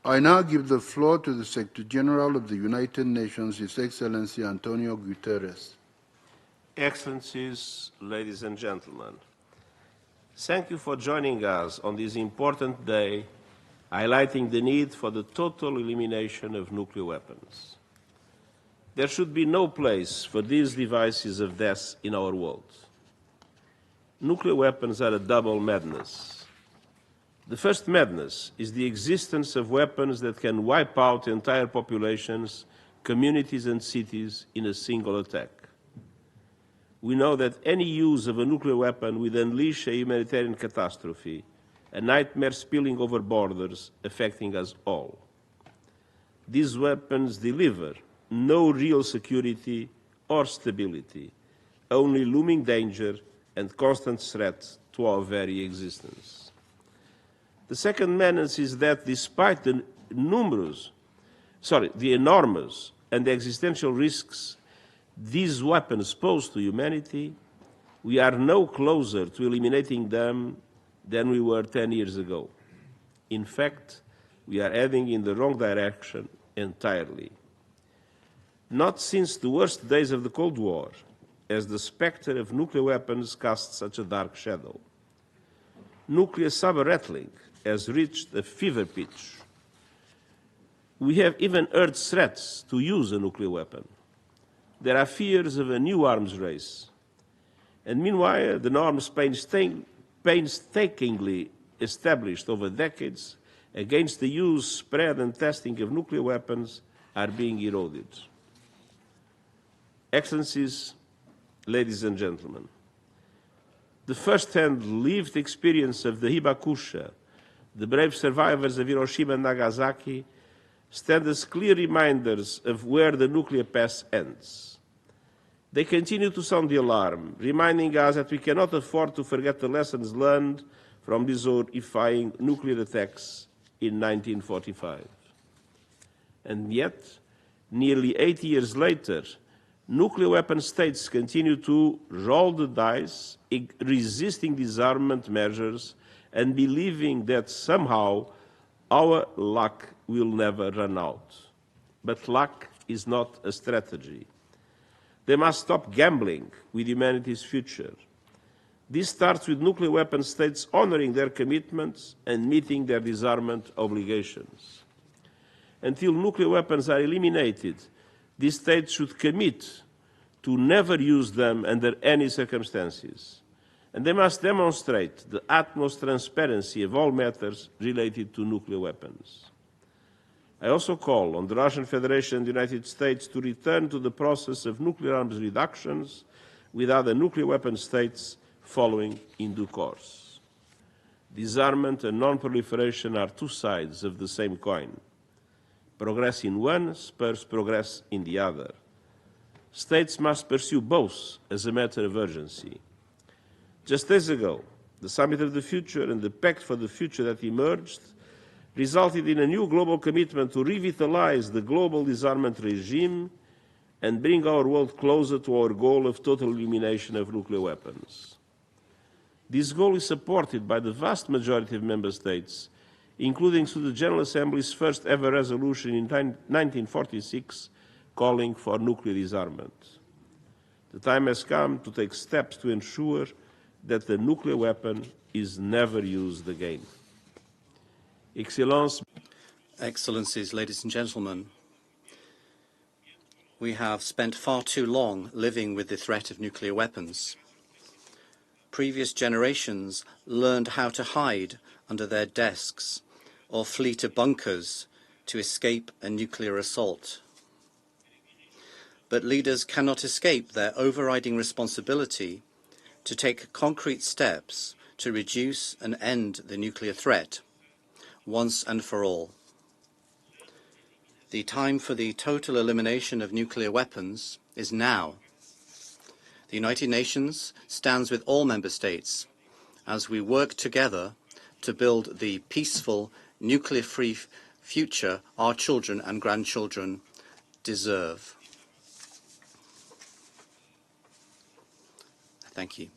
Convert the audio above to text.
I now give the floor to the Secretary General of the United Nations, His Excellency António Guterres. Excellencies, ladies and gentlemen, thank you for joining us on this important day, highlighting the need for the total elimination of nuclear weapons. There should be no place for these devices of death in our world. Nuclear weapons are a double madness. The first madness is the existence of weapons that can wipe out entire populations, communities and cities in a single attack. We know that any use of a nuclear weapon would unleash a humanitarian catastrophe, a nightmare spilling over borders, affecting us all. These weapons deliver no real security or stability, only looming danger and constant threat to our very existence. The second menace is that despite the enormous and existential risks these weapons pose to humanity, we are no closer to eliminating them than we were 10 years ago. In fact, we are heading in the wrong direction entirely. Not since the worst days of the Cold War has the spectre of nuclear weapons cast such a dark shadow. Nuclear saber-rattling has reached a fever pitch. We have even heard threats to use a nuclear weapon. There are fears of a new arms race. And meanwhile, the norms painstakingly established over decades against the use, spread and testing of nuclear weapons are being eroded. Excellencies, ladies and gentlemen, the first-hand lived experience of the Hibakusha, the brave survivors of Hiroshima and Nagasaki, stand as clear reminders of where the nuclear past ends. They continue to sound the alarm, reminding us that we cannot afford to forget the lessons learned from these horrifying nuclear attacks in 1945. And yet, nearly 80 years later, nuclear weapon states continue to roll the dice, resisting disarmament measures and believing that somehow our luck will never run out. But luck is not a strategy. They must stop gambling with humanity's future. This starts with nuclear weapon states honoring their commitments and meeting their disarmament obligations. Until nuclear weapons are eliminated, these states should commit to never use them under any circumstances. And they must demonstrate the utmost transparency of all matters related to nuclear weapons. I also call on the Russian Federation and the United States to return to the process of nuclear arms reductions with other nuclear weapon states following in due course. Disarmament and non-proliferation are two sides of the same coin. Progress in one spurs progress in the other. States must pursue both as a matter of urgency. Just days ago, the Summit of the Future and the Pact for the Future that emerged resulted in a new global commitment to revitalize the global disarmament regime and bring our world closer to our goal of total elimination of nuclear weapons. This goal is supported by the vast majority of member states, including through the General Assembly's first ever resolution in 1946 calling for nuclear disarmament. The time has come to take steps to ensure that the nuclear weapon is never used again. Excellencies, ladies and gentlemen, we have spent far too long living with the threat of nuclear weapons. Previous generations learned how to hide under their desks or flee to bunkers to escape a nuclear assault. But leaders cannot escape their overriding responsibility to take concrete steps to reduce and end the nuclear threat once and for all. The time for the total elimination of nuclear weapons is now. The United Nations stands with all member states as we work together to build the peaceful, nuclear-free future our children and grandchildren deserve. Thank you.